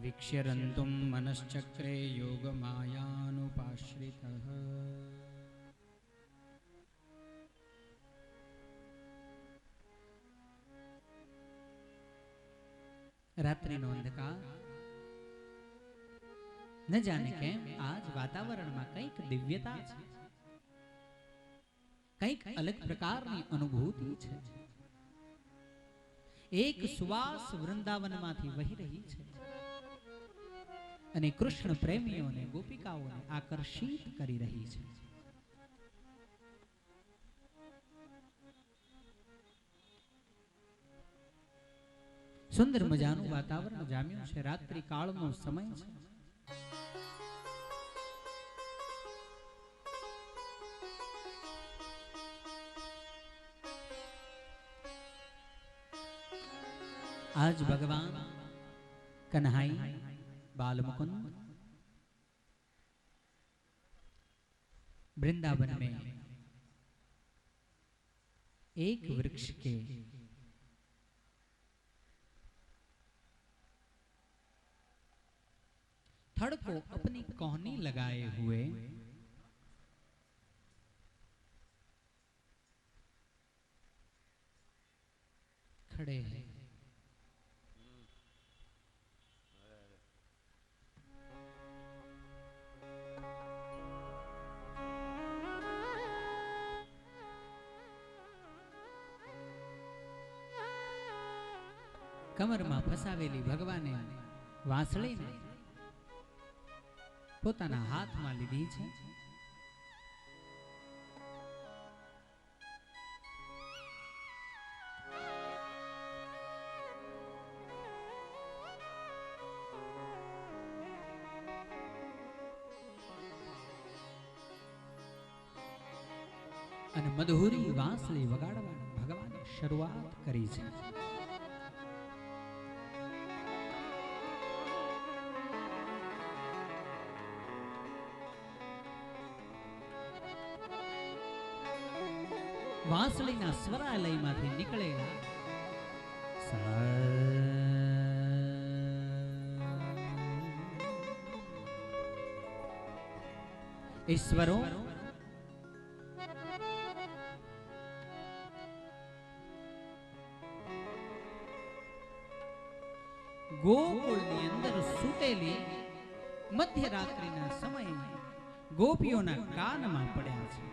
विक्ष्यरन्तुं मनश्चक्रे योगमायानुपाश्रितः। रात्रिનો અંધકાર ન જાણે કેમ આજ વાતાવરણમાં કંઈક દિવ્યતા છે, કંઈક અલગ પ્રકારની અનુભૂતિ છે. એક સુવાસ વૃંદાવનમાંથી વહી રહી છે અને કૃષ્ણ પ્રેમીઓને ગોપિકાઓને આકર્ષિત કરી રહી છે. સુંદર મજાનું વાતાવરણ જામ્યું છે. રાત્રિ કાળનો સમય છે. आज भगवान कन्हई बालमुकुंद वृंदावन में एक वृक्ष के थड़ को अपनी कोहनी लगाए हुए खड़े हैं. कमर में फसावेली भगवाने वासળી ने પોતાના હાથમાં લીધી છે. અને મધુરી વાંસળી વગાડવાની ભગવાને શરૂઆત કરી છે. વાંસળીના સ્વરાલયમાંથી નીકળેલા ઈશ્વરો ગોકુળની અંદર સૂતેલી મધ્યરાત્રિના સમયે ગોપીઓના કાનમાં પડ્યા છે.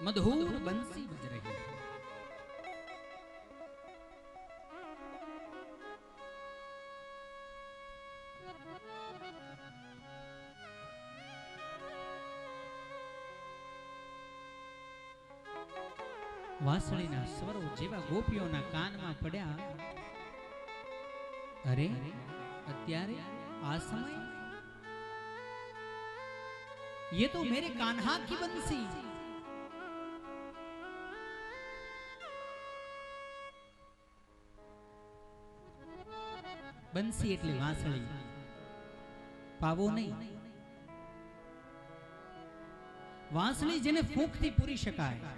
मधुर बंसी बज रही है. વાંસળીના સ્વરો જેવા ગોપીઓના કાનમાં પડ્યા. અરે અત્યારે આ સમય ये तो मेरे कान्हा की बंसी. બંસી એટલે વાંસળી, પાવો નહીં. વાંસળી જેને ફૂંકથી પૂરી શકાય.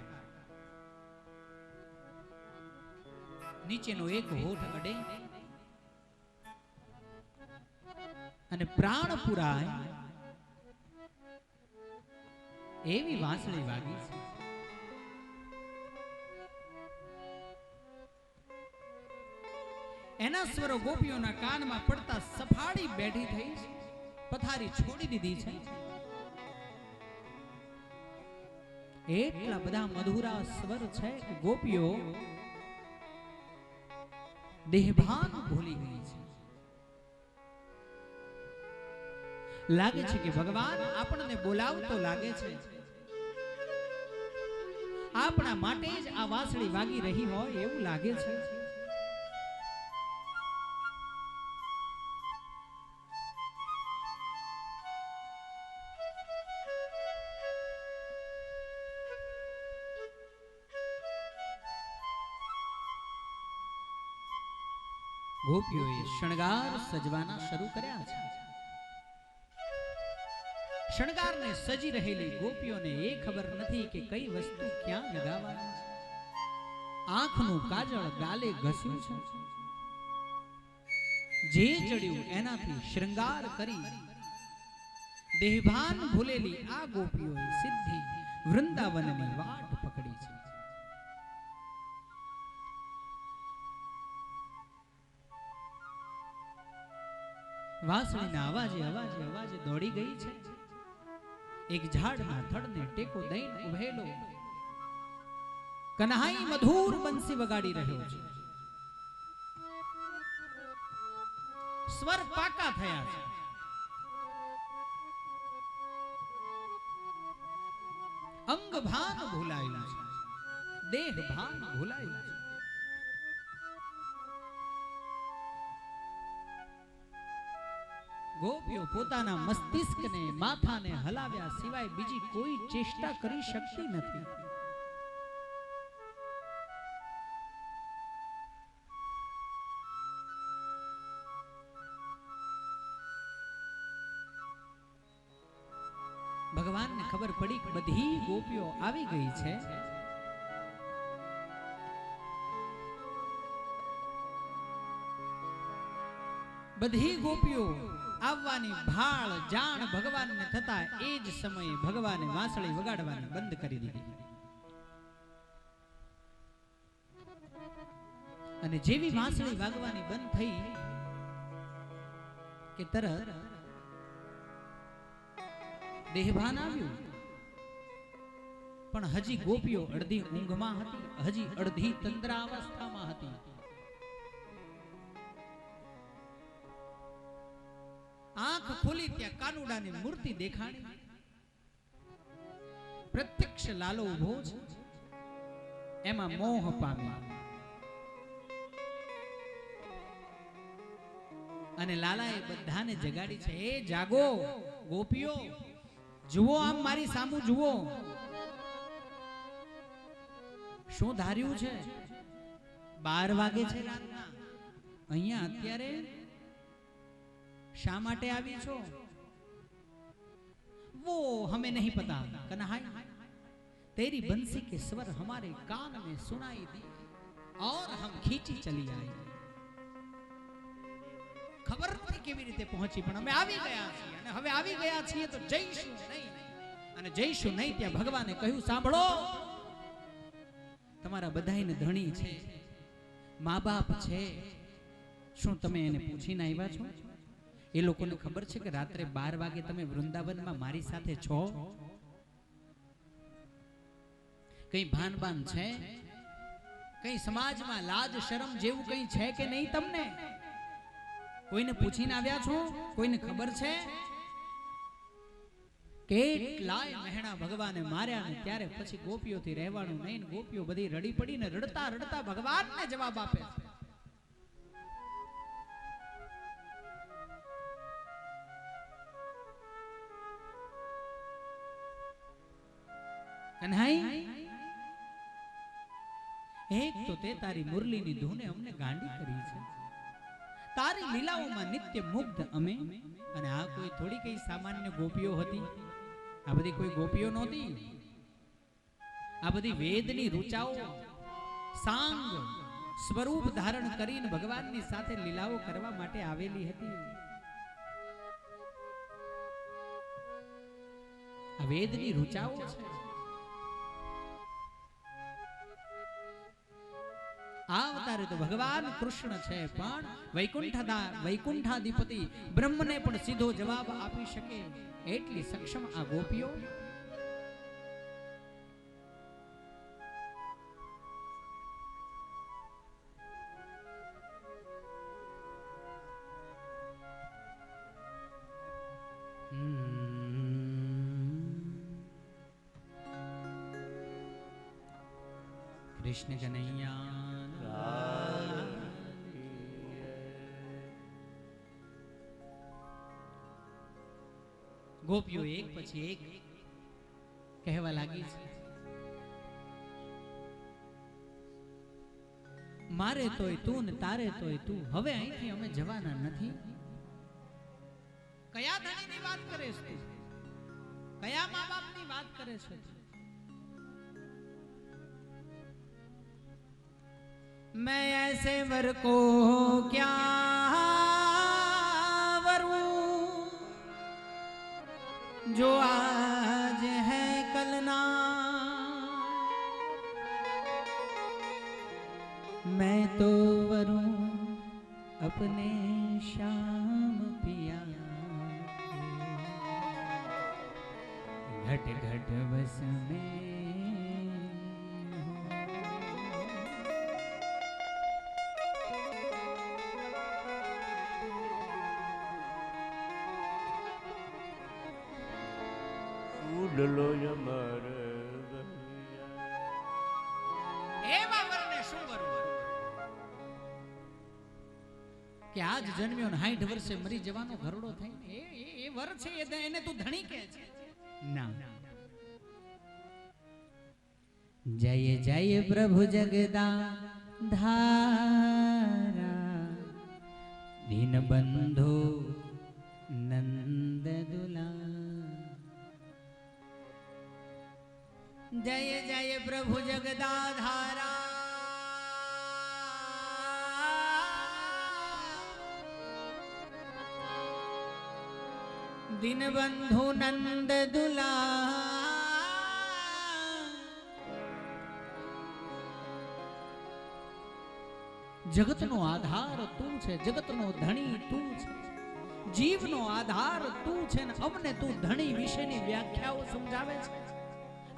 નીચેનો એક હોઠ અડે અને પ્રાણ પુરાય એવી વાંસળી વાગી છે. એના સ્વરો ગોપીઓના કાનમાં પડતા સફાળી બેઠી થઈ, પથારી છોડી દીધી છે. એટલા બધા મધુરા સ્વર છે કે ગોપીઓ દેહભાન ભૂલી ગઈ છે. લાગે છે કે ભગવાન આપણને બોલાવતો લાગે છે. આપણા માટે જ આ વાંસળી વાગી રહી હોય એવું લાગે છે. ગોપીઓએ શણગાર સજવાના શરૂ કર્યા છે. શણગારને સજી રહેલી ગોપીઓને એ ખબર નથી કે કઈ વસ્તુ ક્યાં લગાવવાની છે. આંખનું કાજળ ગાલે ઘસ્યું છે, જે ચડ્યું એનાથી શૃંગાર કરી દેહભાન ભૂલેલી આ ગોપીઓએ સીધી વૃંદાવનની વાટ પકડી છે. વાંસળીના અવાજે અવાજે અવાજે દોડી ગઈ છે. એક ઝાડના થડને ટેકો દઈને ઉભેલો કન્હાઈ મધુર બંસી વગાડી રહ્યો છે. સ્વર પાકા થયા છે. અંગ ભાન ભૂલાયું છે, દેહ ભાન ભૂલાયું છે. ગોપીઓ પોતાના મસ્તિષ્કને માથાને હલાવ્યા સિવાય બીજી કોઈ ચેષ્ટા કરી શકતી નથી. ભગવાનને ખબર પડી કે બધી ગોપીઓ આવી ગઈ છે. બધી ગોપીઓ આવવાની ભાળ જાણ ભગવાનને થતા એ જ સમયે ભગવાને વાંસળી વગાડવાની બંધ કરી દીધી. અને જેવી વાંસળી વાગવાની બંધ થઈ કે તરત દેહભાન આવ્યું. પણ હજી ગોપીઓ અડધી ઊંઘમાં હતી, હજી અડધી તંદ્રાવસ્થામાં હતી. આંખ ખોલી ત્યાં કાનુડાની મૂર્તિ દેખાણી. પ્રત્યક્ષ લાલો ઉભો છે, એમાં મોહ પામી અને લાલાએ બધાને જગાડી છે. એ જાગો ગોપીઓ, જુઓ આમ મારી સામુ જુઓ. શું ધાર્યું છે? 12 વાગે છે રાતના, અહીંયા અત્યારે શા માટે આવી છો? वो हमें नहीं पता कन्हैया, तेरी बंसी के स्वर हमारे कान में सुनाई दी और हम खींची चली आई. खबर नहीं કેવી રીતે પહોંચી, પણ અમે આવી ગયા છીએ અને હવે આવી ગયા છીએ તો જઈશું નહીં. અને જઈશું નહીં ત્યાં ભગવાને કહ્યું, સાંભળો, તમારા બધાયને ધણી છે, મા બાપ છે, શું તમે એને પૂછીને આવ્યા છો? એ લોકોને ખબર છે કે રાત્રે 12 વાગે તમે વૃંદાવનમાં મારી સાથે છો? કઈ ભાન છે? કઈ સમાજમાં લાજ શરમ જેવું કઈ છે કે નહીં તમને? કોઈને પૂછીને આવ્યા છો? કોઈને ખબર છે? કેટલાય મહેણા ભગવાને માર્યા ને ત્યારે પછી ગોપીઓથી રહેવાનું નહીં. ગોપીઓ બધી રડી પડીને રડતા રડતા ભગવાનને જવાબ આપે છે. કન્હૈયા, એક તો તે તારી મુરલીની ધૂને અમને ગાંડી કરી છે. તારી લીલાઓમાં નિત્ય મુગ્ધ અમે. અને આ કોઈ થોડી કઈ સામાન્ય ગોપીઓ હતી, આ બધી કોઈ ગોપીઓ નહોતી. આ બધી વેદની ઋચાઓ સાંગ સ્વરૂપ ધારણ કરીને ભગવાનની સાથે લીલાઓ કરવા માટે આવેલી હતી. આ વેદની ઋચાઓ છે. આ અવતારે તો ભગવાન કૃષ્ણ છે, પણ વૈકુંઠાધિપતિ બ્રહ્મને પણ સીધો જવાબ આપી શકે એટલી સક્ષમ આ ગોપીઓ. કૃષ્ણ કનૈયા ગોપીઓ એક પછી એક કહેવા લાગી છે, મારે તોય તું ને તારે તોય તું. હવે અહીંથી અમે જવાના નથી. કયા ધણીની વાત કરે છે? વાત કરે છે? मैं ऐसे वर को क्या वरूं जो आज है कल ना, मैं तो वरूं अपने श्याम पिया, घट घट बस में લો યમર એવા વરને શું કરવું કે આજ જન્મ્યો ને 60 વર્ષે મરી જવાનો ઘરડો થાય એ વર છે એને તું ધણી કહે છે? ના. જય જય પ્રભુ જગદા ધારા દીન બંધુ નંદ દુલા, जय जय प्रभु जगदाधारा दीनबंधु नंद दुला, जगतनो आधार તું છે, જગતનો ધણી તું છે, જીવનો આધાર તું છે ને અમને તું ધણી વિશેની વ્યાખ્યાઓ સમજાવે છે.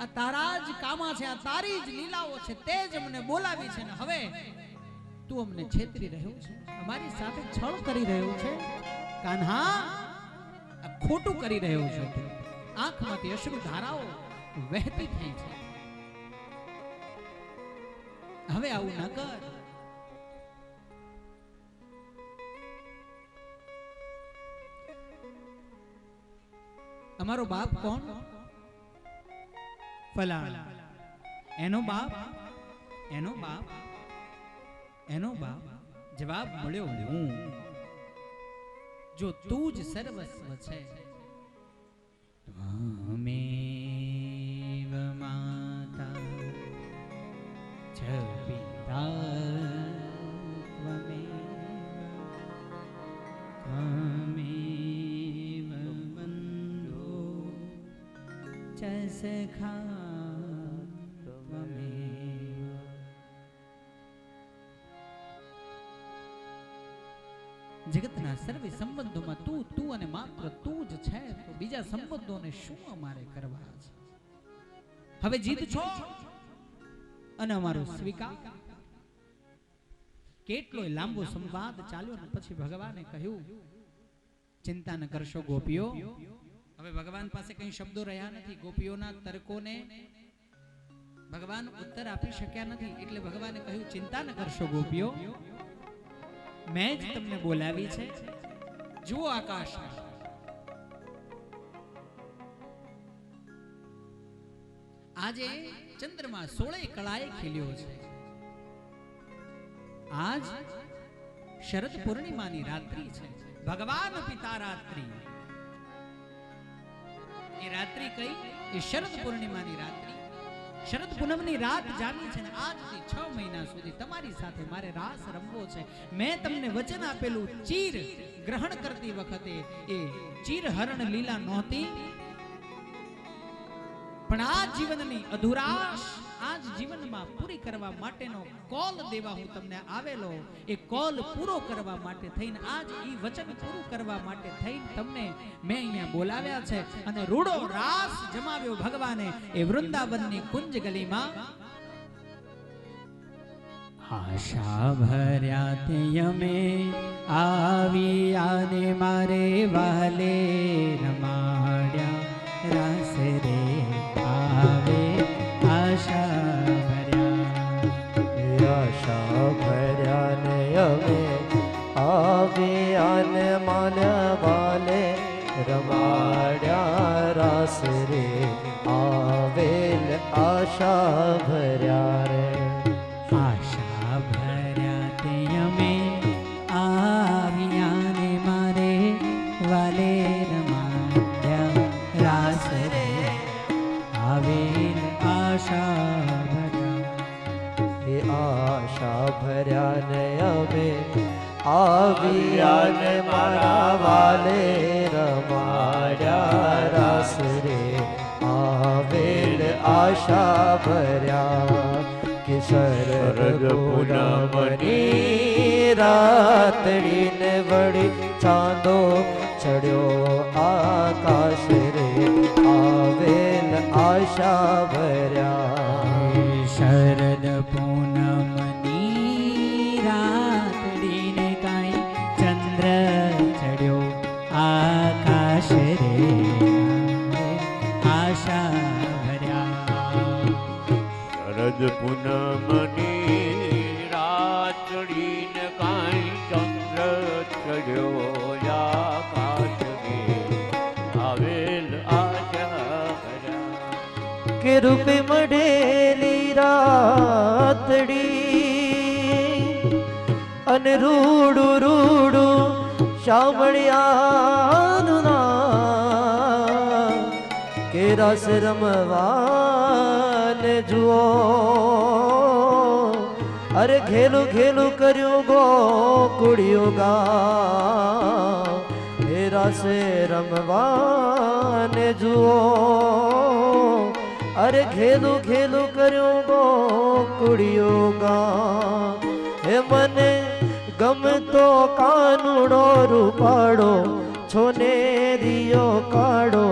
આ તારા જ કામા છે, આ તારી જ લીલાઓ છે, તે જ અમને બોલાવી છે ને હવે તું અમને છેતરી રહ્યો છે, અમારી સાથે છળ કરી રહ્યો છે. કાન્હા, આ ખોટું કરી રહ્યો છે. આંખમાંથી અશ્રુ ધારાઓ વહેતી થઈ છે. હવે આવું ન કર. અમારો બાપ કોણ? ફલાણા. એનો બાપ એનો બાપ એનો બાપ જવાબ મળ્યો હું. જો તું જ સર્વસ્વ છે, ત્વમેવ માતા ચ પિતા ત્વમેવ બંધો ચ સખા. જગતના સર્વે સંબંધોમાં તું અને માત્ર તું જ છે, તો બીજા સંબંધોને શું અમારે કરવા છે? હવે જીત છો અને અમારો સ્વીકાર. કેટલોય લાંબો સંવાદ ચાલ્યો ને પછી ભગવાને કહ્યું, ચિંતા ન કરશો ગોપીઓ. હવે ભગવાન પાસે કઈ શબ્દો રહ્યા નથી. ગોપીઓના તર્કોને ભગવાન ઉત્તર આપી શક્યા નથી, એટલે ભગવાને કહ્યું, ચિંતા ન કરશો ગોપીઓ, મેં જ તમને બોલાવી છે. જુઓ આકાશ, આજે ચંદ્રમા 16 કળાએ ખીલ્યો છે. આજ શરદ પૂર્ણિમાની રાત્રિ છે. ભગવાન પિતા રાત્રિ. એ રાત્રિ કઈ? એ શરદ પૂર્ણિમાની રાત્રિ. શરદ પૂનમની રાત જામી છે ને આજથી 6 મહિના સુધી તમારી સાથે મારે રાસ રમવો છે. મેં તમને વચન આપેલું ચીર ગ્રહણ કરતી વખતે એ ચીર હરણ લીલા નહોતી, પણ આ જીવનની અધુરાશ આજ જીવનમાં પૂરી કરવા માટેનો કોલ દેવા હું તમને આવેલો. એ કોલ પૂરો કરવા માટે થઈને, આજ ઈ વચન પૂરું કરવા માટે થઈને તમને મેં અહીંયા બોલાવ્યા છે. અને રૂડો રાસ જમાવ્યો ભગવાને એ વૃંદાવનની કુંજ ગલીમાં. આશા ભર્યા તે અમે આવી આને મારે વાલે રમાડ્યા રાસ રે આવે. આશા ભર્યા ને અમે આવ્યા ને મન વાલે રમાડ્યા રાસ રે આવેલ. આશા ભર્યા રે આશા ભર્યા તે અમે આવ્યા ને મારે વાલે રમાડ્યા રાસ ભર્યા ને અમે આવ્યા ને મારા વાલે રમાડ્યા રાસ રે આવેલ આશા ભર્યા કે શરદ પૂનમની રાતડીને વળી ચાંદો ચડ્યો આકાશ રે આવેલ આશા ભર્યા શરદ પૂનમની રાતડીને કાંઈ ચંદ્ર ચડ્યો આકાશ રે આશા ભર્યા શરદ પૂનમની રાતડીને કાંઈ ચંદ્ર ચડ્યો આકાશને આવેલ આશા ભર્યા કે રૂપે મઢેલી રાતડી અને રૂડું રૂડું શામળિયાનું નામ કે રસ રમવાને જુઓ અરે ઘેલું ઘેલું કર્યું ગોકુળિયું ગા હે રસે રમવાને જુઓ અરે ઘેલું ઘેલું કર્યું ગોકુળિયું ગા હે મને ગમતો કાનુડો રૂપાડો છોને રિયો કાઢો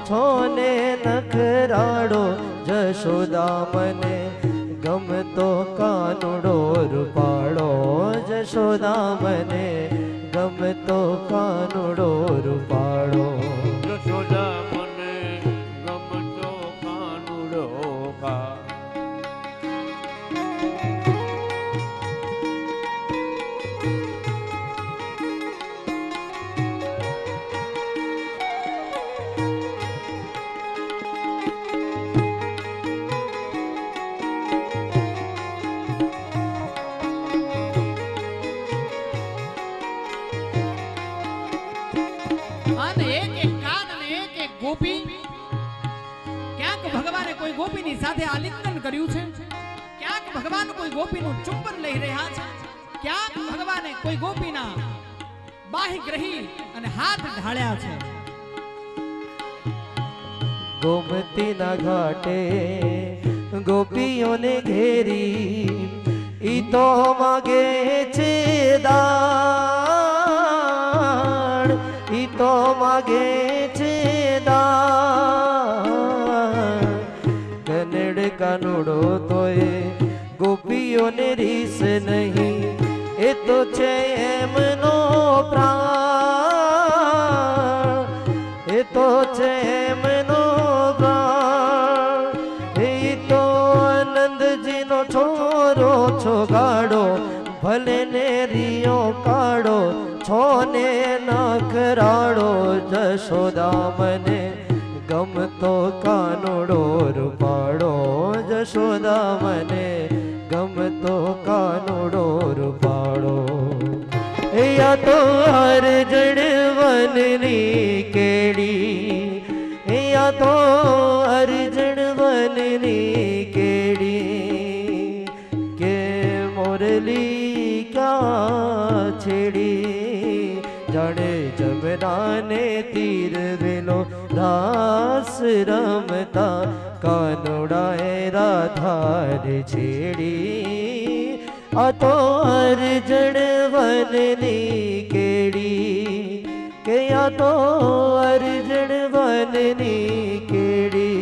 છોને નખરાડો જશોદા મને ગમતો કાનુડો રૂપાડો જશોદા મને ગમતો કાનુડો રૂપાડો જશોદા મને ગમતો કાનુડો કા અને એક એક કાન અને એક એક ગોપી ક્યાંક ભગવાને કોઈ ગોપીની સાથે આલિંગન કર્યું છે, ક્યાંક ભગવાન કોઈ ગોપીનું ચુંબન લઈ રહ્યા છે, ક્યાંક ભગવાને કોઈ ગોપીના બાહી ગ્રહી અને હાથ ઢાળ્યા છે. ગોમતીના ઘાટે ગોપીઓને ઘેરી ઈ તો માગે છે દાણ ઈ તો માગે છે દાણ કનડ કાનુડો તોય ગોપીઓને રીસ નહીં એ તો છે એમનો પ્રાણ એ તો છે એમનો પ્રાણ એ તો આનંદજીનો છોરો છો ગાડો ભલે ને રિયો કાઢો છોને નખરાડો જશોદા મને ગમતો કાનુડો રૂપાડો જશોદા મને ગમતો કાનુડો રૂપાડો યા તો અરજણ વનની કેડી યા તો અરજણ વનની કેડી કે મોરલી ક્યાં છેડી જાણે જમનાને તીર વેલો રાસ રમતા કાનુડાએ રાધાર છેડી આ તો અરજણ વનની કેડી કે આ તો અરજણ વનની કેડી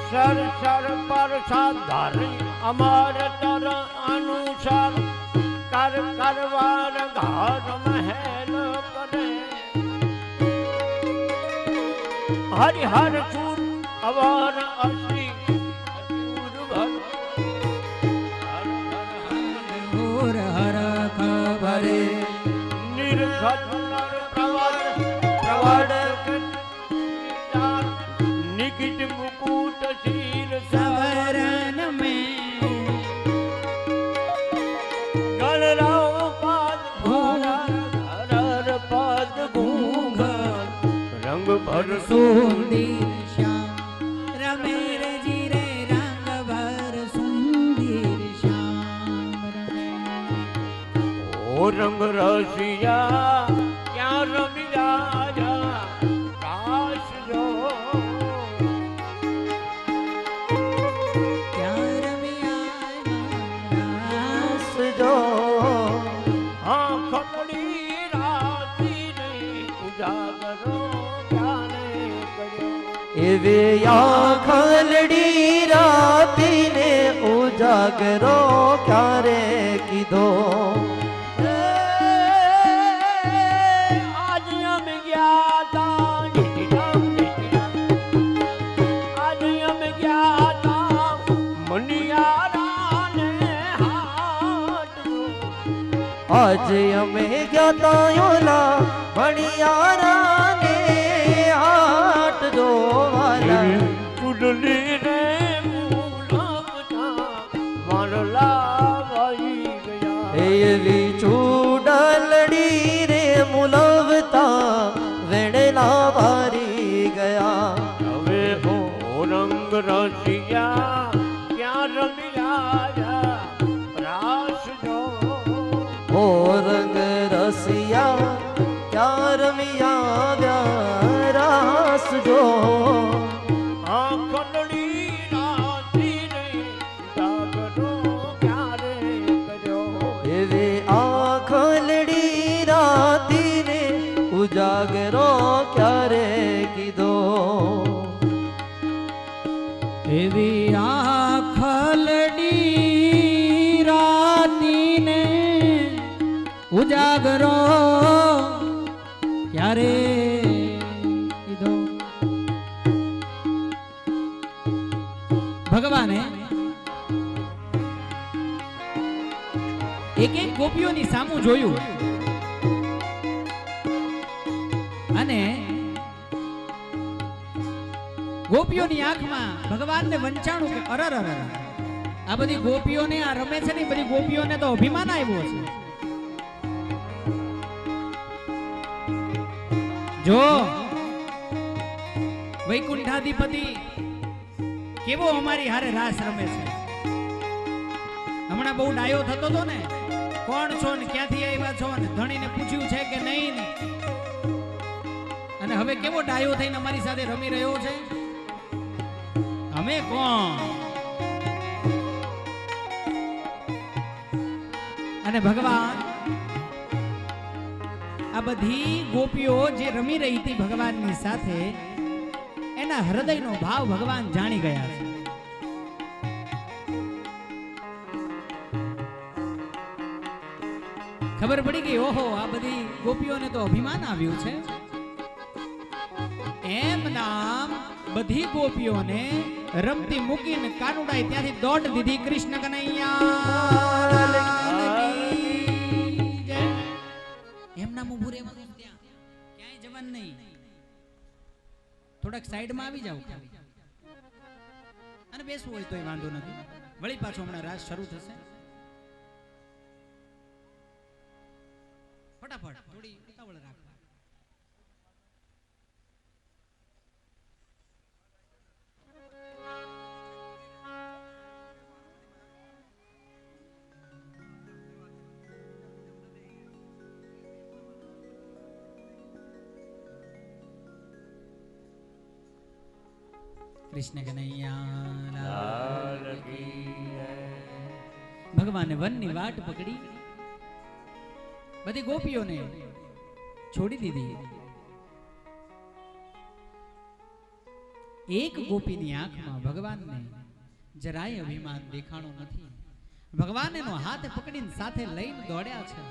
સર સર પર સાધારી અમાર તર અનુસાર કર કરવાર ઘર મહેલ કરે હરિહર સુર અવાર અશ્રી હર હર ખબરે નિર્ખત નર પ્રવર निकिट मुकुट शीर सवरन में गलराव पाद हर पाद घूंघर रंग भर सुंदर श्याम रमे रे जी रे रंग भर सुंदर श्याम रमे। ओ रंग रसिया क्या रमी राजा काश जो क्या रमिया रास जो हाँ खपड़ी राती ने उजागरो ज्ञाने करो एवे आखलड़ी राती ने उजागरो क्यारे कीधो आज हम ज्ञाता आज हम ज्ञाता मुनियारा ने हाथ आज અમે ગયા યોલા ભણિયારા ને હાટ જોવાલા ચુડલી રે મૂલમતા મારલા વાઈ ગયા એવી ચૂડલડી રે મુલવતા વેણેલા વારી ગયા હવે હો રંગ રસિયા ક્યાં રમી રાજા રાસ જો ઓ રંગ રસિયા ક્યાં રમિયા વ્યારાસ જો આંખડી રાતી રે જાગરો ક્યારે કર્યો એવી આખલડી રાતી ને ઉજાગરો ક્યારે કીધો એવી આખલડી રાતીને ઉજાગરો ક્યારે કીધો. ભગવાને એક એક ગોપીઓની સામું જોયું અને ગોપીઓની આંખમાં ભગવાનને વંચાણું કે અરર અરર આ બધી ગોપીઓને આ રમે છે ને બધી ગોપીઓને તો અભિમાન આવ્યો છે. જો વૈકુંઠાધિપતિ કેવો અમારી હારે રાસ રમે છે. હમણાં બહુ ડાયો થતો હતો ને કોણ છો ને ક્યાંથી આવ્યા છો ને ધણીને પૂછ્યું છે કે નહીં ને અને હવે કેવો ડાયો થઈને અમારી સાથે રમી રહ્યો છે. અમે કોણ અને ભગવાન આ બધી ગોપીઓ જે રમી રહી હતી ભગવાનની સાથે એના હૃદયનો ભાવ ભગવાન જાણી ગયા છે. ખબર પડી ગઈ ઓહો આ બધી ગોપીઓને તો અભિમાન આવ્યું છે. એમ નામ બધી ગોપીઓને રમતી મૂકીને કાનુડાએ ત્યાંથી દોડ દીધી કૃષ્ણ કનૈયા. એમ નામ ઉભું રહેવાનું ત્યાં ક્યાંય જવાનું નહીં. થોડાક સાઈડમાં આવી જાવ અને બેસવું હોય તોય વાંધો નથી. વળી પાછો હમણાં રાસ શરૂ થશે. ફટાફટ થોડી ઉતાવળ રાખો. કૃષ્ણ કનૈયા લાલ કી જય. ભગવાને વનની વાટ પકડી બધી ગોપીઓને છોડી દીધી. એક ગોપીની આંખમાં ભગવાનને જરાય અભિમાન દેખાણું નથી. ભગવાન એનો હાથ પકડીને સાથે લઈને દોડ્યા છે.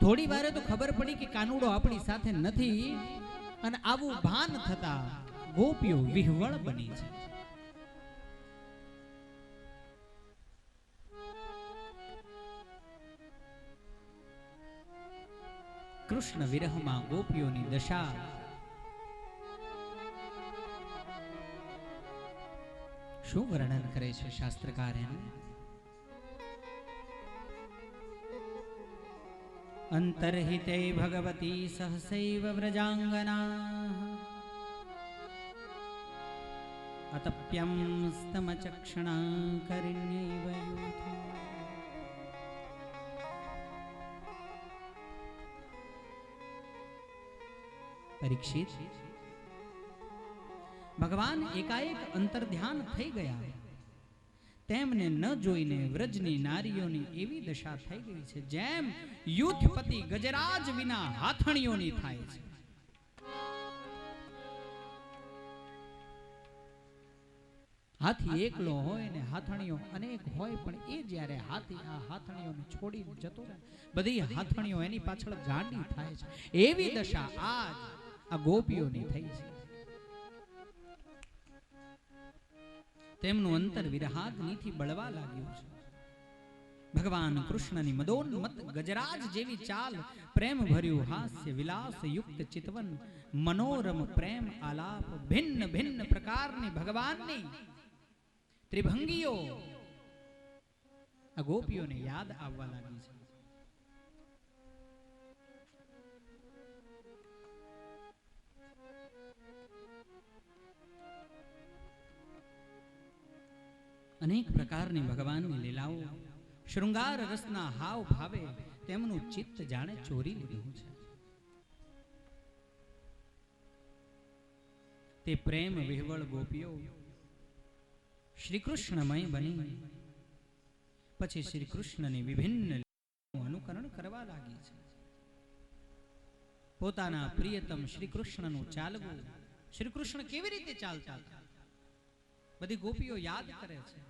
થોડી વારે તો ખબર પડી કે કાનુડો આપણી સાથે નથી અને આવું ભાન થતા ગોપીઓ વિહવળ બની છે. કૃષ્ણ વિરહમાં ગોપીઓની દશા શું વર્ણન કરે છે શાસ્ત્રકાર એનું? અંતર્હિતે ભગવતી સહસૈવ વ્રજાંગના અતપ્યં સ્તમચક્ષણા કરિણ્યૈવ યુથો. પરીક્ષિત, ભગવાન એકાએક અંતર્ધ્યાન થઈ ગયા. તેમને ન જોઈને વ્રજની નારીઓની એવી દશા થઈ ગઈ છે જેમ યુથપતિ ગજરાજ વિના હાથણીઓની થાય છે. હાથી એકલો હોય ને હાથણીઓ અનેક હોય, પણ એ જ્યારે હાથી આ હાથણીઓને છોડીને જતો રહે, બધી હાથણીઓ એની પાછળ ગાંડી થાય છે. એવી દશા આજ આ ગોપીઓની થઈ છે. તેમનું અંતર વિરહાગ્નિથી બળવા લાગ્યું છે. ભગવાન કૃષ્ણની મદોન્મત ગજરાજ જેવી ચાલ, પ્રેમ ભર્યું હાસ્ય, વિલાસ યુક્ત ચિતવન, મનોરમ પ્રેમ આલાપ, ભિન્ન ભિન્ન પ્રકારની ભગવાનની ત્રિભંગીઓ આ ગોપીઓને યાદ આવવા લાગી છે. અનેક પ્રકારની ભગવાનની લીલાઓ, શૃંગાર રસના હાવ ભાવે તેમનું ચિત્ત જાણે ચોરી લીધું છે. તે પ્રેમ વિહવળ ગોપીઓ શ્રી કૃષ્ણમય બની પછી શ્રી કૃષ્ણની વિભિન્ન અનુકરણ કરવા લાગી છે. પોતાના પ્રિયતમ શ્રી કૃષ્ણનું ચાલવું, શ્રી કૃષ્ણ કેવી રીતે ચાલતા હતા બધી ગોપીઓ યાદ કરે છે.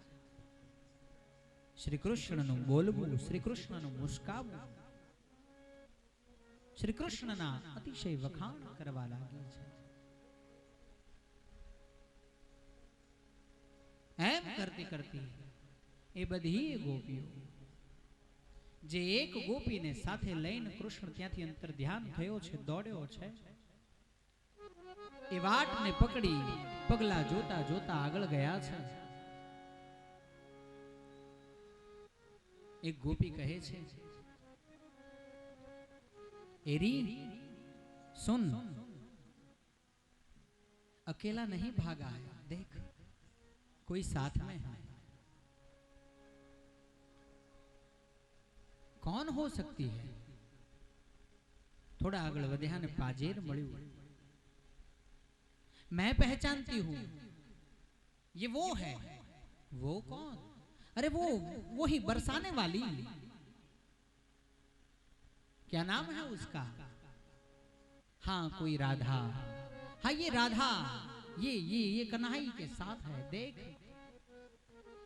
શ્રી કૃષ્ણનું બોલવું, શ્રી કૃષ્ણનું મુસ્કાવું, શ્રી કૃષ્ણના અતિશય વખાણ કરવા લાગી છે. એમ કરતી કરતી એ બધી ગોપીઓ, જે એક ગોપીને સાથે લઈને કૃષ્ણ ત્યાંથી અંતર ધ્યાન થયો છે, દોડ્યો છે, એ વાટને પકડી પગલા જોતા જોતા આગળ ગયા છે. એક ગોપી કહે છે, એરી સુન, अकेला नहीं भागा है, देख कोई साथ में है. कौन हो सकती है? थोड़ा આગળ વધ્યા ને પાજેર મળ્યું. मैं पहचानती हूं, ये वो है. वो कौन? अरे वो ही बरसाने वाली. क्या नाम है उसका? हाँ कोई राधा. हाँ ये राधा, ये कन्हई के साथ है. देख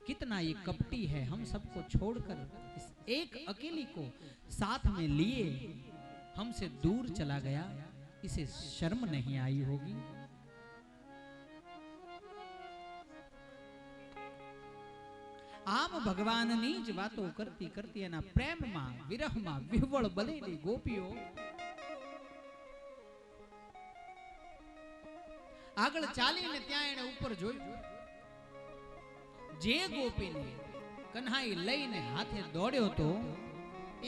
कितना ये कपटी है, हम सबको छोड़कर इस एक अकेली को साथ में लिए हमसे दूर चला गया. इसे शर्म नहीं आई होगी. આમ ભગવાનની જ વાતો કરતી કરતી એના પ્રેમમાં વિરહમાં વિહવળ બનેલી ગોપીઓ આગળ ચાલીને ત્યાં એને ઉપર જોયું. જે ગોપીને કન્હાઈ લઈને હાથે દોડ્યો તો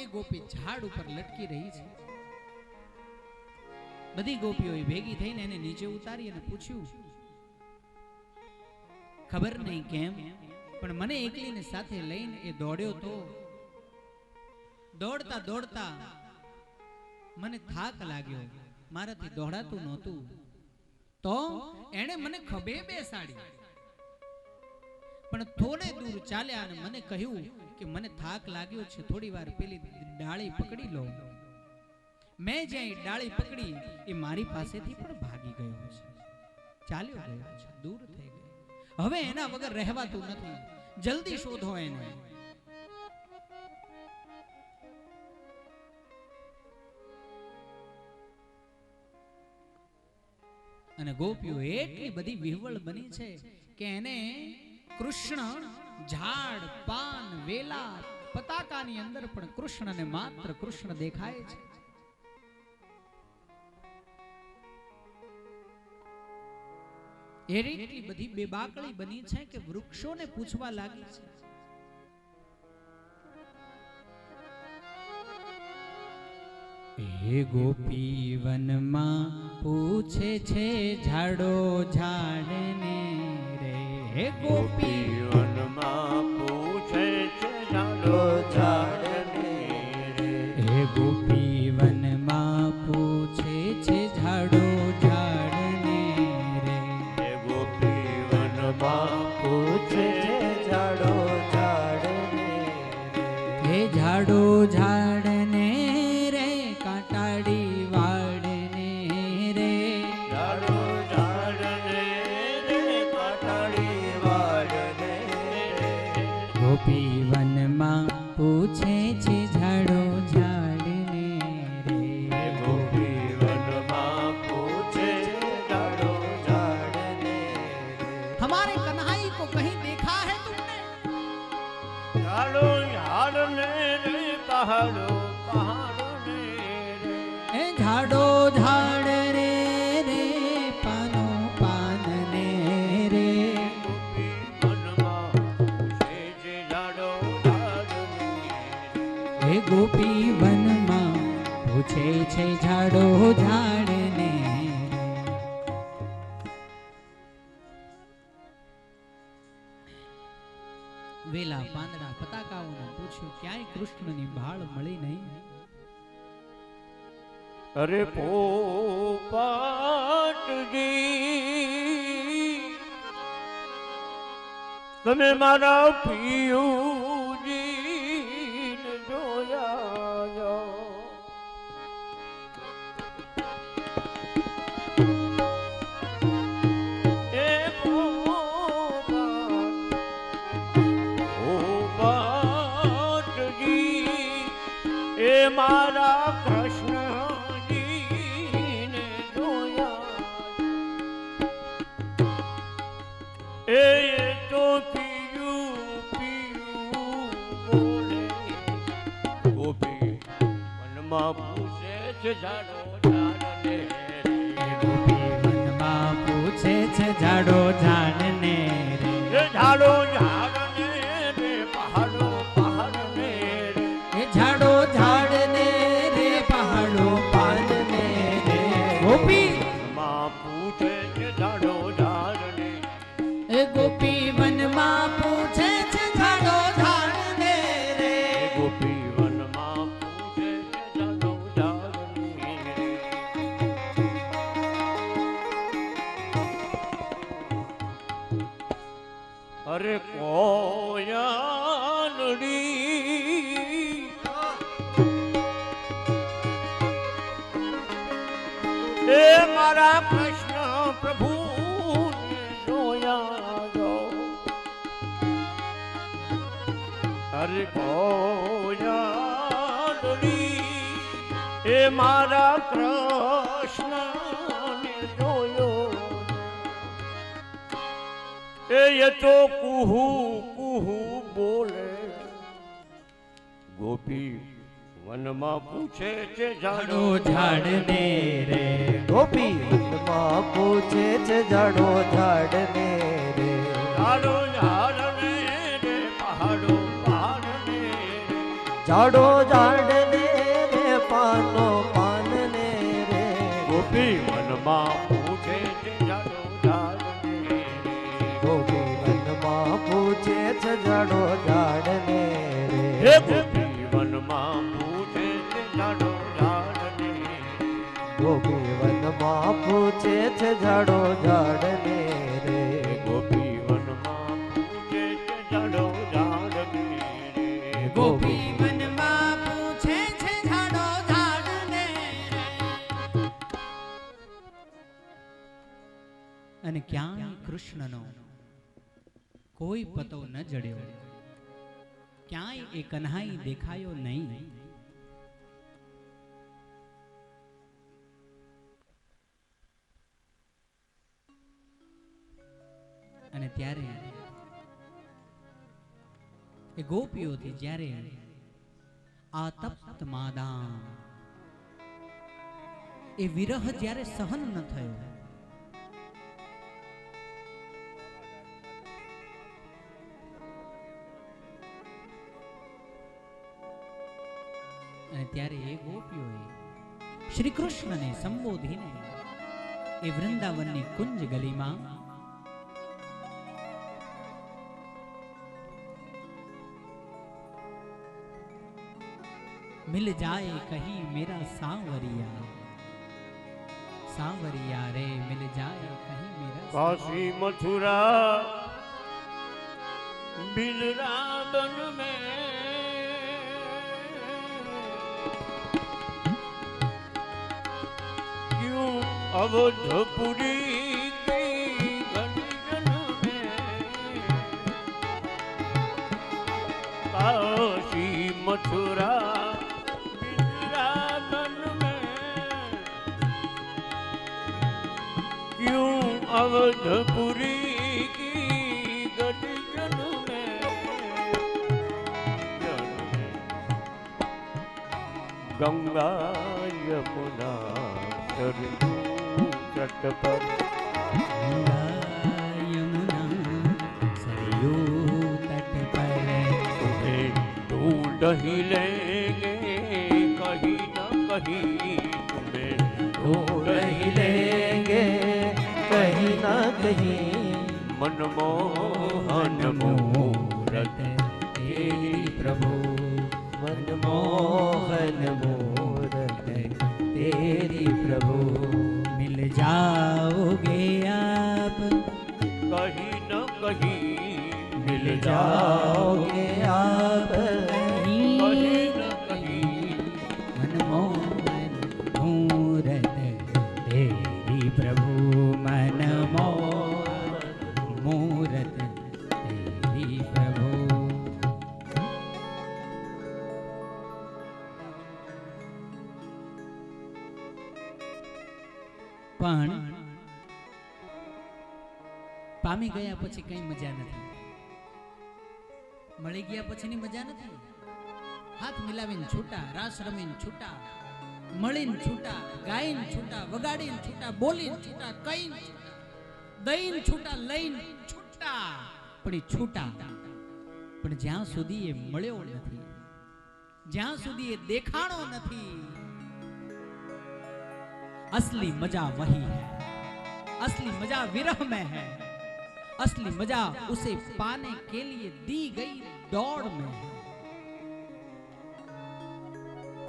એ ગોપી ઝાડ ઉપર લટકી રહી છે. બધી ગોપીઓ ભેગી થઈને એને નીચે ઉતારી અને પૂછ્યું, ખબર નહીં કેમ પણ મને એકલીને સાથે લઈને એ દોડ્યો તો દોડતા દોડતા મને થાક લાગ્યો, મારાથી દોડાતું નહોતું, તો એણે મને ખભે બેસાડી. પણ થોડે દૂર ચાલ્યા અને મને કહ્યું કે મને થાક લાગ્યો છે, થોડી વાર પેલી ડાળી પકડી લો. મેં જ્યાં ડાળી પકડી એ મારી પાસેથી પણ ભાગી ગયો છે, ચાલ્યો ગયો છે, દૂર થઈ ગયો. હવે એના વગર રહેવાતું નથી, જલ્દી શોધો એને. અને ગોપીઓ એટલી બધી વિહવળ બની છે કે એને કૃષ્ણ ઝાડ પાન વેલા પતાકાની અંદર પણ કૃષ્ણને માત્ર કૃષ્ણ દેખાય છે. એટલી બધી બેબાકળી બની છે કે વૃક્ષોને પૂછવા લાગી છે. એ ગોપી વનમાં પૂછે છે ઝાડો ઝાડને રે. હે ગોપી વનમાં પૂછે છે ઝાડો ઝાડને રે. હે ગોપી વનમાં પૂછે છે ઝાડો ઝાડને રે. હે ગોપી વનમાં પૂછે છે ઝાડો ઝાડને હે ઝાડો ઝાડને રે કાંટાળી વાળને રે. ઝાડો ઝાડને રે કાંટાળી વાળને રે. ગોપી વનમાં પૂછે છે ઝાડો ઝાડને રે. હે ગોપી વનમાં પૂછે છે ઝાડો ઝાડને રે. हमारे कन्हई को कहीं देखा है तुमने? ઝાડો ઝાડને રે પહાડો પહાડને રે. ए झाड़ो झाड़ रे रे पानो पान ने रे. ગોપી વનમાં પૂછે છે ઝાડો ઝાડને રે. हे गोपी वन માં પૂછે છે ઝાડો ઝાડ ને. વેલા પાંદડા પતાકાઓને પૂછ્યું ક્યાંય કૃષ્ણની ભાળ મળી નહીં. અરે પોપટજી તમે મારા પિયુજી જોયા જાઓ. એ પોપટજી એ મારા કૃષ્ણજીને જોયા. એ તો પીયું પીયું બોલે. ગોપી મનમાં પૂછે છે ઝાડો ઝાડને રે. ગોપી વનમાં પૂછે છે ઝાડો ઝાડ ને રે. એ ઝાડો ઝાડને રે પહાડો પહાડને રે. એ ઝાડો ઝાડ ને રે પહાડો પાન ને રે. ગોપી માં પૂછે છે ઝાડો ઝાડને. એ ગોપી વનમાં પૂછે છે ઝાડો ઝાડ ને રે. એ ગોપી વનમાં પૂછે છે ઝાડો ઝાડને રે. અરે કોયલડી એ મારા કૃષ્ણ પ્રભુ જોયા જાઓ. અરે કોયલડી એ મારા કૃષ્ણ જોયો. એ તો કુહુ કુહુ બોલે. ગોપી વનમાં પૂછે છે ઝાડો ઝાડો ઝાડ ને રે. ગોપી વનમાં પૂછે છે ઝાડો ઝાડને રે. ઝાડો ઝાડને રે પહાડો પહાડને રે. ઝાડો ઝાડને રે પાનો પાનને રે. ગોપી વનમાં પૂછે છે ઝાડો ઝાડને રે. ગોપી વનમાં પૂછે છે ઝાડો ઝાડને હે રે. ગોપી વનમાં પૂછે છે ઝાડો ઝાડને રે. ગોપી વનમાં પૂછે છે ઝાડો ઝાડને રે. ગોપી વનમાં પૂછે છે ઝાડો ઝાડને રે. ગોપી વનમાં પૂછે છે ઝાડો ઝાડ ને રે. અને ક્યાંય કૃષ્ણનો કોઈ પતો ન જડ્યો. ક્યાંય એ કન્હાઈ દેખાયો નહીં. અને ત્યારે એ ગોપીઓથી જ્યારે આ તપ્ત માદાન એ વિરહ જ્યારે સહન ન થયો ત્યારે એ ગોપીઓએ શ્રી કૃષ્ણને સંબોધીને એ વૃંદાવનની કુંજ ગલીમાં मिल जाए कहीं मेरा सांवरिया सांवरिया रे मिल जाए कहीं मेरा काशी मथुरा बिलरावन में क्यों अवधपुरी की गंजन में काशी मथुरा अवधपुरी की गजन में गंगा यमुना सरयू तट पर गंगा यमुना सरयू तट पर तुम्हें ढूंढ ही लेंगे कहीं न कहीं तुम्हें ढूंढ ही लेंगे कहीं ना कहीं मनमोहन मूरत तेरी प्रभु मनमोहन मूरत तेरी प्रभु मिल जाओगे आप कहीं न कहीं मिल जाओगे आप कहीं न कहीं मनमोहन मूरत तेरी प्रभु मनमोहन मूरत तेरी प्रभु પણ પામી ગયા પછી કઈ મજા નથી, મળી ગયા પછીની મજા નથી. હાથ મિલાવીને છૂટા, રાસ રમીને છૂટા, મળીને છૂટા, ગાઈને છૂટા, વગાડીને છૂટા, બોલીને છૂટા, કઈને છૂટા, દઈને છૂટા, લઈને છૂટા, પણ એ છૂટા. પણ જ્યાં સુધી એ મળ્યો નથી, જ્યાં સુધી એ દેખાણો નથી, असली मजा वही है, असली मजा विरह में है, असली मजा उसे पाने के लिए दी गई दौड़ में है.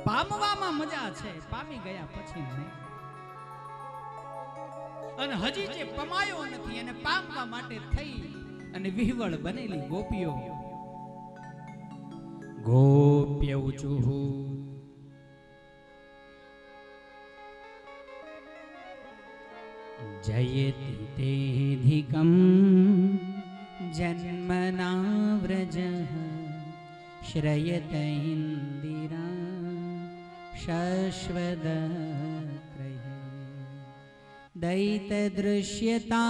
પામવામાં મજા છે, પામી ગયા પછી નહીં. અને હજી જે પમાયો નથી અને પામવા માટે થઈ અને વિહવળ બનેલી ગોપીઓ ગોપ્યૌચુઃ जयति तेधिकं जन्मना व्रजः श्रयत इन्दिरा शश्वदत्रयः दैतदृश्यता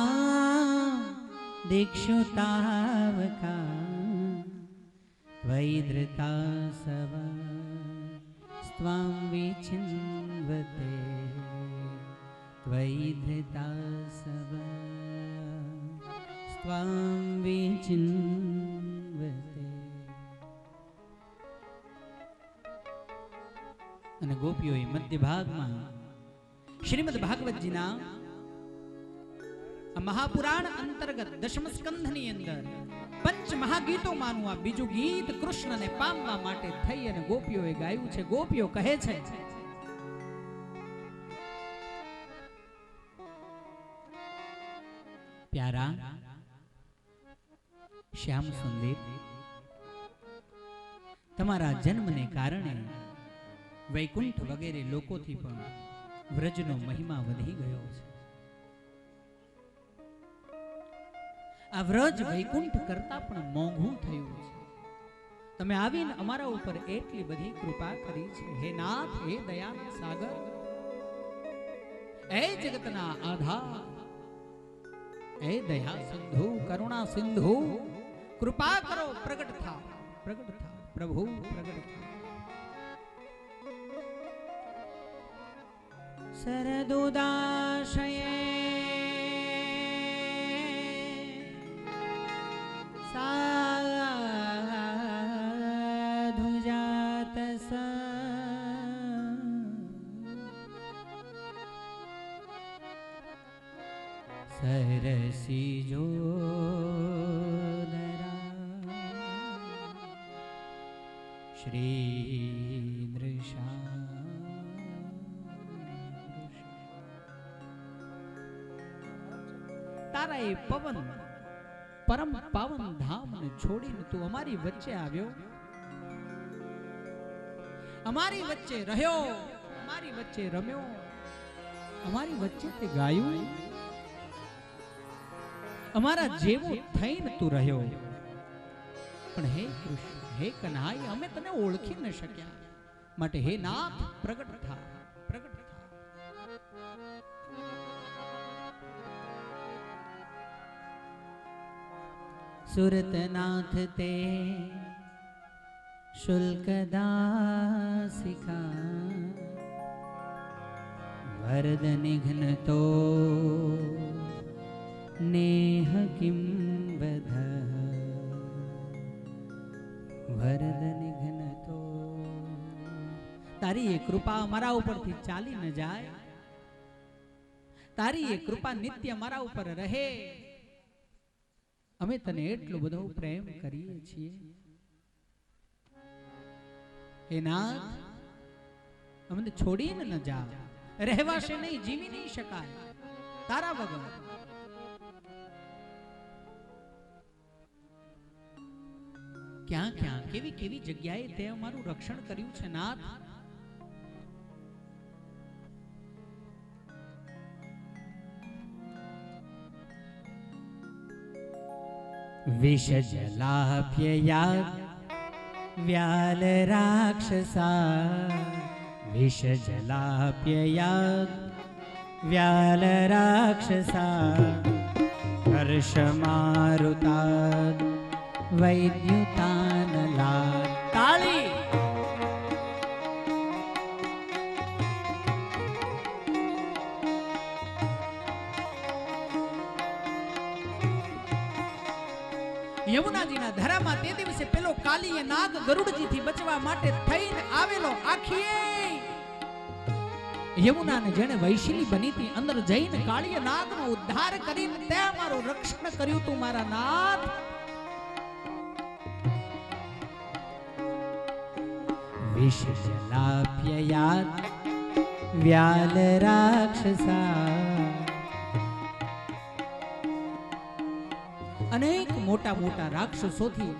दिक्षुतावका वैधृता सव स्वां विचिन्वते त्वयिधृता सव स्वां विचिन्वते. અને ગોપીઓએ મધ્ય ભાગમાં શ્રીમદ ભાગવતજીના મહાપુરાણ અંતર્ગત દશમ સ્કંધની અંદર પંચ મહાગીતોમાંનું આ બીજું ગીત કૃષ્ણને પામવા માટે થઈ અને ગોપીઓએ ગાયું છે. ગોપીઓ કહે છે, प्यारा श्याम सुंदर, તમારા જન્મને કારણે વૈકુંઠ વગેરે લોકોથી પણ વ્રજનો મહિમા વધી ગયો છે. આ વ્રજ વૈકુંઠ કરતા પણ મોંઘું થયું છે. તમે આવીને અમારા ઉપર એટલી બધી કૃપા કરી છે. હે નાથ, હે દયાળ સાગર, હે જગતના આધાર, હે દયા સિંધુ, કરુણા સિંધુ, કૃપા કરો, પ્રગટ થાઓ, પ્રગટ થાઓ પ્રભુ, પ્રગટ થાઓ. શરદોદાશયે સાધુજાત સરસી જો શ્રી તારા એ પવન પરમ પાવન ધામ ને છોડીને તું અમારી વચ્ચે આવ્યો, અમારી વચ્ચે રહ્યો, અમારી વચ્ચે રમ્યો, અમારી વચ્ચે તે ગાયું, અમારા જેવો થઈને તું રહ્યો. પણ હે કૃષ્ણ, હે કન્હૈયા, અમે તને ઓળખી ન શક્યા, માટે હે નાથ પ્રગટ થા, પ્રગટ થા. સુરતનાથ તે શુલ્કદાસિકા વરદ નિઘ્ન તો નેહ કિમ વધ વરદ નિઘ્ન તો. તારી એ કૃપા અમારા ઉપરથી ચાલી ન જાય, તારી એ કૃપા નિત્ય અમારા ઉપર રહે. અમે તને એટલો બધો પ્રેમ કરીએ છીએ. હે નાથ, અમને છોડીને ન જા, રહેવાશે નહીં, જીવી નહીં શકાય તારા વગર. ક્યાં ક્યાં કેવી કેવી જગ્યાએ તે અમારું રક્ષણ કર્યું છે નાથ. વિષ જલાપ્યયા વ્યાલ રાક્ષસા, વિષ જલાપ્યયા વ્યાલ રાક્ષસા, હર્ષ મારુતા વૈદ્યુતાનલા. તાળી યમુનાજીના ધરામાં તે દિવસે પેલો કાલીય નાગ ગરુડજીથી બચવા માટે થઈને આવેલો. આખી યમુનાને જેણે વૈશિલી બની હતી અંદર જઈને કાળીય નાગનો ઉદ્ધાર કરીને તે અમારું રક્ષણ કર્યું તું મારા નાથ. વિષ જલાપ્યયા વ્યાલ રાક્ષસા, અનેક મોટા મોટા રાક્ષસોથી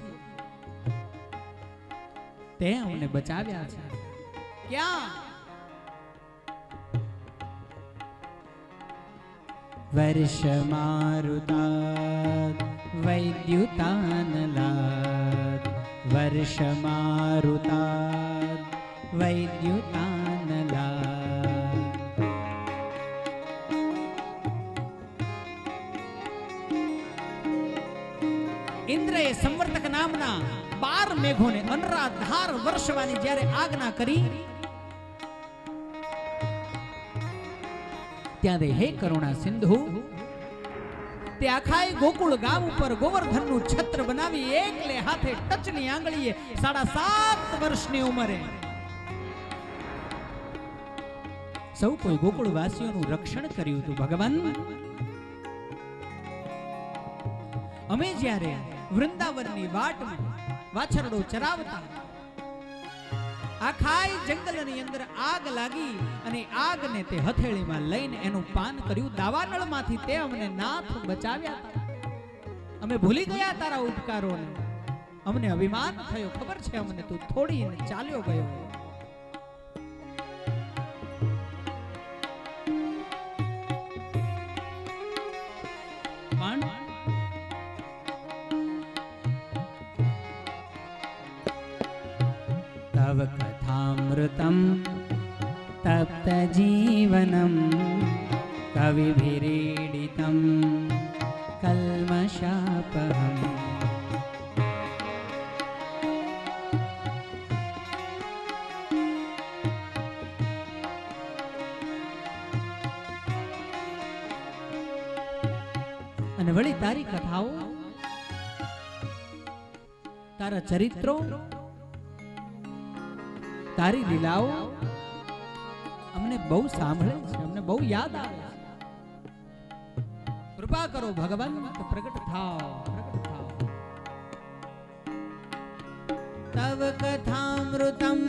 તે અમને બચાવ્યા છે. ક્યાં? વર્ષ મારુતા વૈદ્યુતાનલા, વર્ષ મારુતા વૈદ્યુતાનલા. ઇન્દ્રએ સંવર્તક નામના 12 મેઘોને અનરાધાર વર્ષવાની જ્યારે આજ્ઞા કરી, ત્યારે હે કરુણા સિંધુ, તે આખાય ગોકુળ ગામ ઉપર ગોવર્ધનનું છત્ર બનાવી એકલે હાથે ટચની આંગળીએ 7.5 વર્ષની ઉંમરે સૌ કોઈ ગોકુળ વાસીઓનું રક્ષણ કર્યું હતું. ભગવાન, અમે જ્યારે વૃંદાવનની વાટમાં વાછરડો ચરાવતા, આખાય જંગલની અંદર આગ લાગી અને આગને તે હથેળીમાં લઈને એનું પાન કર્યું. દાવાનળમાંથી તે અમને નાથ બચાવ્યા હતા. અમે ભૂલી ગયા તારા ઉપકારોને, અમને અભિમાન થયો. ખબર છે અમને, તું થોડીને ચાલ્યો ગયો. તવ કથામૃતમ તપ્ત જીવનમ કવિભિરીડિતમ કલ્મષાપહમ. અને વળી તારી કથાઓ, તારા ચરિત્રો, તારી લીલાઓ અમને બહુ સાંભળે છે, અમને બહુ યાદ આવે છે. કૃપા કરો ભગવાન, પ્રગટ થાઓ, પ્રગટ થાઓ. તવ કથામૃતમ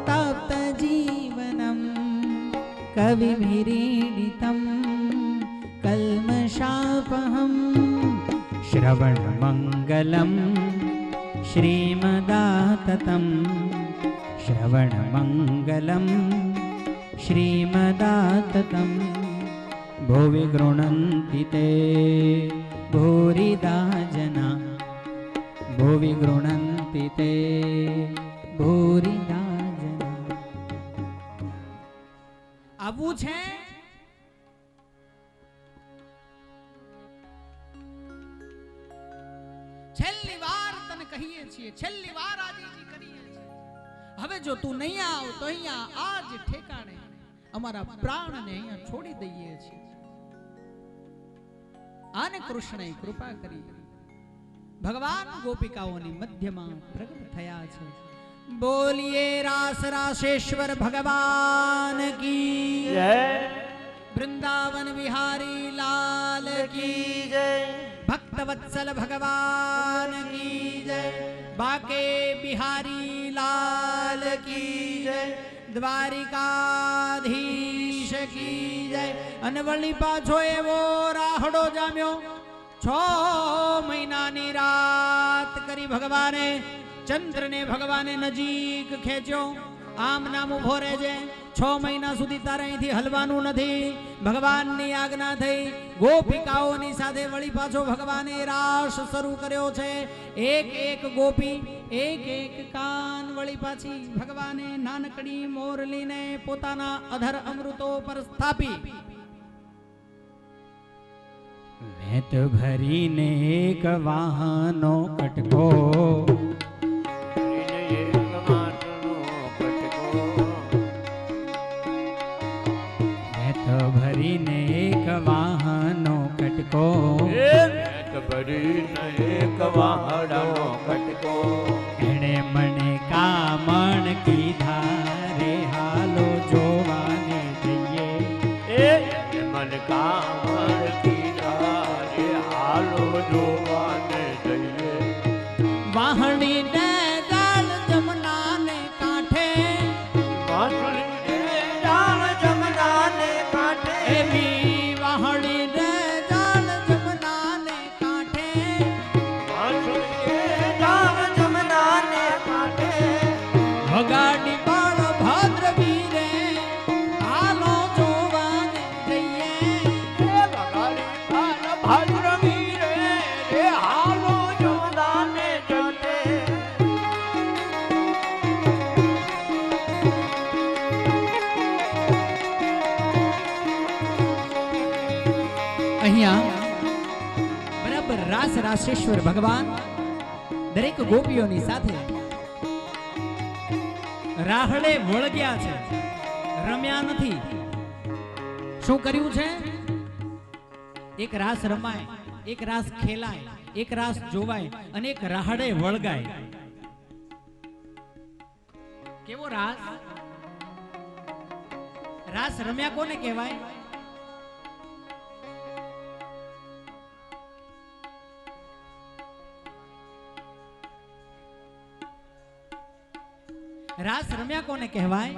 તપ્ત જીવનમ કવિભીરીડિતમ કલ્મષાપહમ શ્રવણ મંગલમ શ્રીમદાતતમ શ્રવણ મંગલમ શ્રીમદાતતમ ભુવિ ગૃણન્તિ તે ભૂરિદા જના ભુવિ ગૃણન્તિ તે ભૂરિદા જના. આવું છે છેલ્લી વાર તને કહીએ છીએ, છેલ્લી વાર આજીજી કરીએ છીએ. હવે જો તું નહીં આવ તો અહીંયા આજ ઠેકાણે અમારા પ્રાણને અહીંયા છોડી દઈએ છીએ. આને કૃષ્ણએ કૃપા કરી. ભગવાન ગોપિકાઓની મધ્યમાં પ્રગટ થયા છે. બોલીએ રાસ રાસેશ્વર ભગવાન કી જય. વૃંદાવન વિહારી લાલ કી જય ભક્તવત્સલ ભગવાન કી જય. બાકે બિહારી લાલ કી જય. દ્વારિકાધીશ કી જય. અને વળી પાછો એવો રાહડો જામ્યો. 6 મહિનાની રાત કરી ભગવાને ચંદ્રને ભગવાને નજીક ખેંચ્યો. આમ નામ ઉભો રહેજે, 6 મહિના સુધી તારે અહીંથી હલવાનું નથી. ભગવાનની આજ્ઞા થઈ. ગોપિકાઓની સાથે વળી પાછો ભગવાને રાસ શરૂ કર્યો છે. એક એક ગોપી, એક એક કાન વળી પાછી ભગવાને નાનકડી મોરલીને પોતાના અધર અમૃતો પર સ્થાપી. મેં તો ભરીને એક વાહનો કટકો ભરીને એક વાહનો કટકો ભરીને એક વાહનો કટકો એણે મને કામણ કીધા રે હાલો જોવાને જઈએ. મન કામણ કીધા રે હાલો જોવાને જઈએ. વાહણી ને જાળ જમનાને કાંઠે એવી વાહણી ને જાળ જમનાને કાંઠે વગાડી બાળ ભાદ્ર વીરે હાલો જોવાને જઈએ. અહીંયા બરાબર રાસ રાસેશ્વર ભગવાન દરેક ગોપીઓની સાથે રાહડે વળગ્યા છે, રમ્યા નથી. શું કર્યું છે? એક રાસ રમાય, એક રાસ ખેલાય, એક રાસ જોવાય અને એક રાહડે વળગાય. કેવો રાસ? રાસ રમ્યા કોને કહેવાય? રાસ રમ્યા કોને કહેવાય?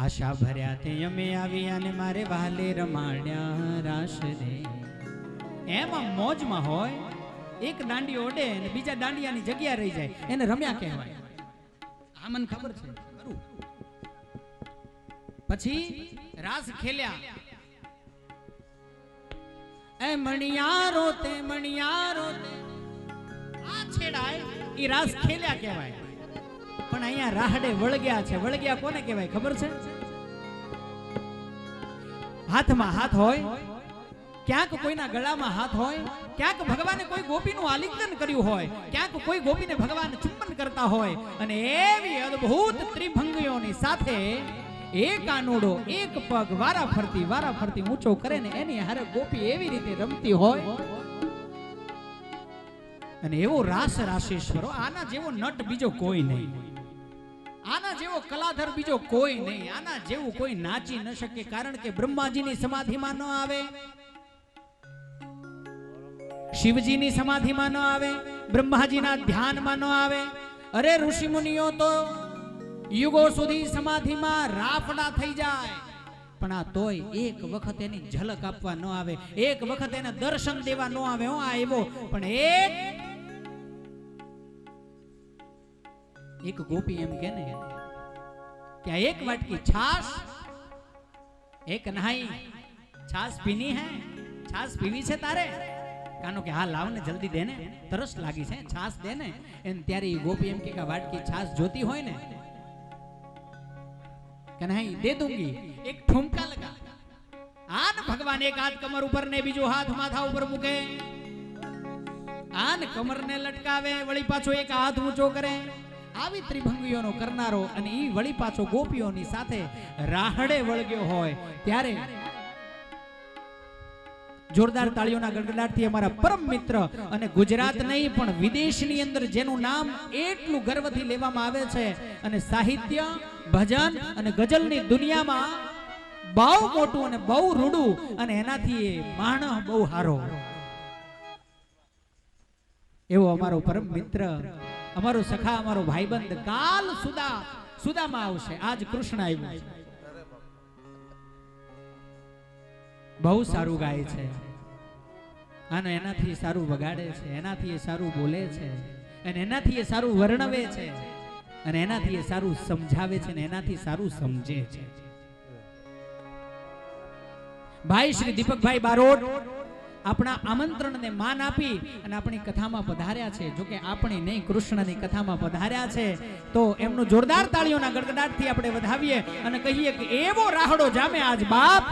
આશા ભર્યા તે અમે આવ્યા ને મારે વાલે રમાડ્યા રાસ રે. એમાં મોજમાં હોય, એક દાંડી ઓડે અને બીજા દાંડિયાની જગ્યા રહી જાય, એને રમ્યા કહેવાય. આ મને ખબર છે. પછી રાસ ખેલ્યા. એ મણિયારો તે આ છેડાય ઈ રાસ ખેલ્યા કહેવાય. પણ અહીંયા રાહડે વળગ્યા છે. વળગ્યા કોને કહેવાય ખબર છે? હાથમાં હાથ હોય, ક્યાંક કોઈના ગળામાં હાથ હોય, ક્યાંક ભગવાને કોઈ ગોપીનું આલિંગન કર્યું હોય, ક્યાંક કોઈ ગોપીને ભગવાન ચુંબન કરતા હોય, અને એવી અદ્ભુત ત્રિભંગીઓની સાથે એક આનોડો એક પગ વારા ફરતી ઊંચો કરે ને એની હારે ગોપી એવી રીતે રમતી હોય. અને એવો રાસ રાસેશ્વરો, આના જેવો નટ બીજો કોઈ નહીં. આના જેવો કલાધર બીજો કોઈ નહીં, આના જેવું કોઈ નાચી ન શકે, કારણ કે બ્રહ્માજીની સમાધિમાં ન આવે, શિવજીની સમાધિમાં ન આવે, બ્રહ્માજીના ધ્યાનમાં ન આવે. અરે ઋષિ મુનિઓ તો યુગો સુધી સમાધિમાં રાફડા થઈ જાય, પણ આ તોય એક વખત એની ઝલક આપવા ન આવે, એક વખત એને દર્શન દેવા ન આવે. હું આવ્યો પણ એક ગોપી એમ કે ને કે એક વાટકી છાશ, એક નહાઈ છાશ પીની હે, છાશ પીવી છે તારે? કાનો કે હા લાવ ને જલ્દી દે ને, તરસ લાગી છે, છાશ દે ને. એમ ત્યારે એ ગોપી એમ કે વાટકી છાશ જોતી હોય ને કે નહીં દે દૂંગી, એક ઠુમકા લગા. આન ભગવાન એક હાથ કમર ઉપર ને બીજો હાથ માથા ઉપર મૂકે, આન કમર ને લટકાવે, વળી પાછો એક હાથ ઊંચો કરે. આવી ત્રિભંગીઓનો કરનારો અને ઈ વળી પાછો ગોપીઓની સાથે રાહડે વળગ્યો હોય ત્યારે જોરદાર તાળીઓના ગડગડાટથી અમારા પરમ મિત્ર અને ગુજરાત નહીં પણ વિદેશની અંદર જેનું નામ એટલું ગર્વથી લેવામાં આવે છે અને સાહિત્ય, ભજન અને ગઝલની દુનિયામાં બહુ મોટું અને બહુ રૂડું અને એનાથી માણસ બહુ હારો એવો અમારો પરમ મિત્ર, અમારો સખા, અમારો ભાઈબંધ કાલ સુદામાં આવશે, આજ કૃષ્ણ આવ્યું. બહુ સારું ગાય છે અને એનાથી સારું વગાડે છે, એનાથી એ સારું બોલે છે અને એનાથી એ સારું વર્ણવે છે અને એનાથી એ સારું સમજાવે છે અને એનાથી સારું સમજે છે. ભાઈ શ્રી દીપકભાઈ બારોટ આપણા આમંત્રણને માન આપી અને આપણી કથામાં પધાર્યા છે. જો કે આપણી નહીં કૃષ્ણની કથામાં પધાર્યા છે તો એમનું જોરદાર તાળીઓના ગડગડાટથી આપણે વધાવીએ અને કહીએ કે એવો રાહડો જામે આજ બાપ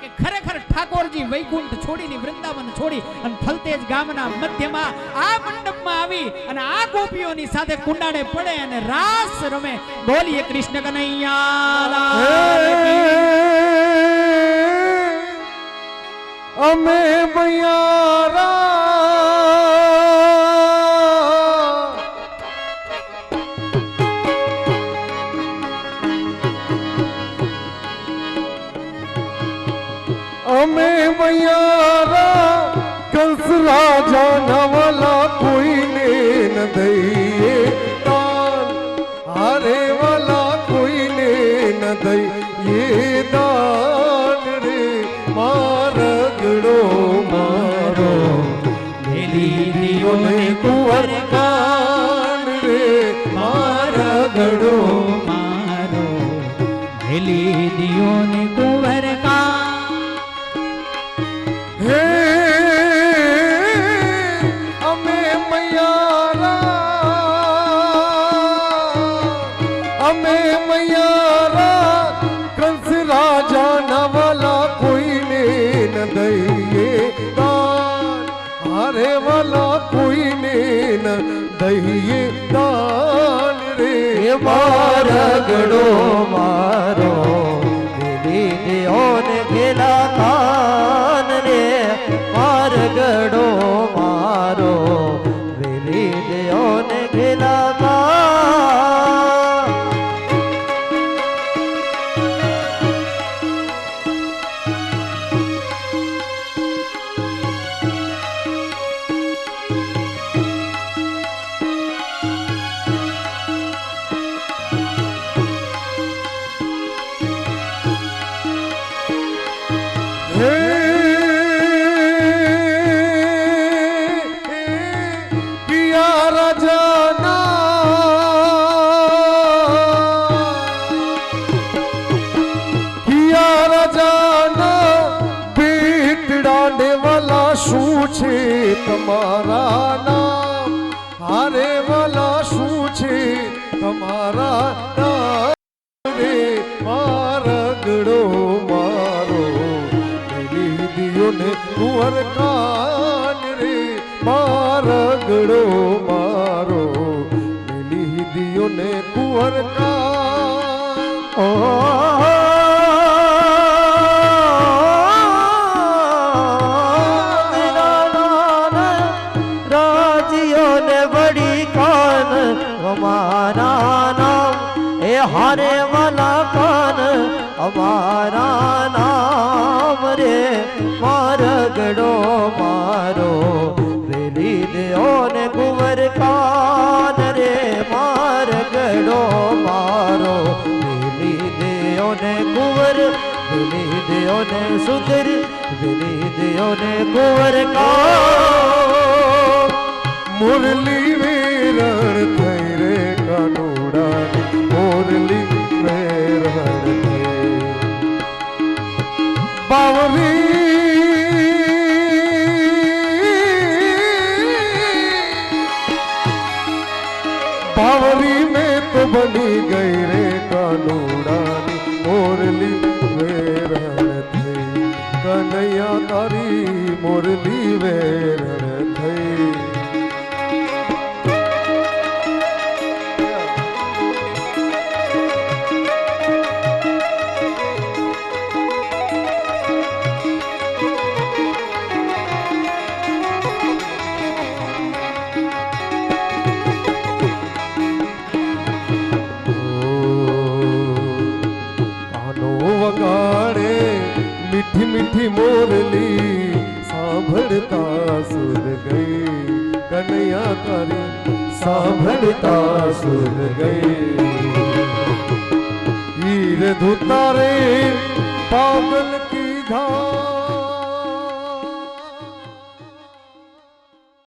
કે ખરેખર ઠાકોરજી વૈકુંઠ છોડીને વૃંદાવન છોડી અને ફલતેજ ગામના મધ્યમાં આ મંડપમાં આવી અને આ ગોપીઓની સાથે કુંડાળે પડે અને રાસ રમે. બોલીએ કૃષ્ણ કનૈયા લાલ કી. અમે બૈયારા અમે બૈયારા કંસ રાજા નવલા કોઈને ન દઈએ દાન, હારે વાલા કોઈને ન દઈએ દાન રે. મારગડો મારો મેલી દિયો ને કુંવર કાન રે. મારગડો મારો મેલી દિયો ને કુંવર કાન. હે અમે મૈયારા કંસ રાજા નવલા કોઈને ન દઈએ દાન, હારે વાલા કોઈને ન દઈએ દાન રે. મારગડો મારો મેલી દિયો ને ઘેલા કાન રે. મારગડો મારો મેલી દિયો ને ઘેલા કાન. શું છે તમારા નામ, હારે વાલા શું છે તમારા નામ રે. મારગડો મારો મેલી દિયો ને કુંવર કાન રે. મારગડો મારો મેલી દિયો ને કુંવર કાન. અમારા નામ રે મારગડો મારો વેલી દેઓ ને કુંવર કાન રે મારગડો મારો વેલી દેઓ ને કુંવર વેલી દેઓ ને સુંદર વેલી દેઓ ને કુંવર કાન મુરલી વેરણ થઈ રે કાનુડા મુરલી વેરણ થઈ बावरी में तो बनी गई रे कानूड़ा मुरली वेरण थई कन्हैया तारी मुरली वेरण थई वगाड़े मीठी मीठी मोरली सांभळता सुध गई कन्हैया तारी सांभळता सुध गई हीर धुतारे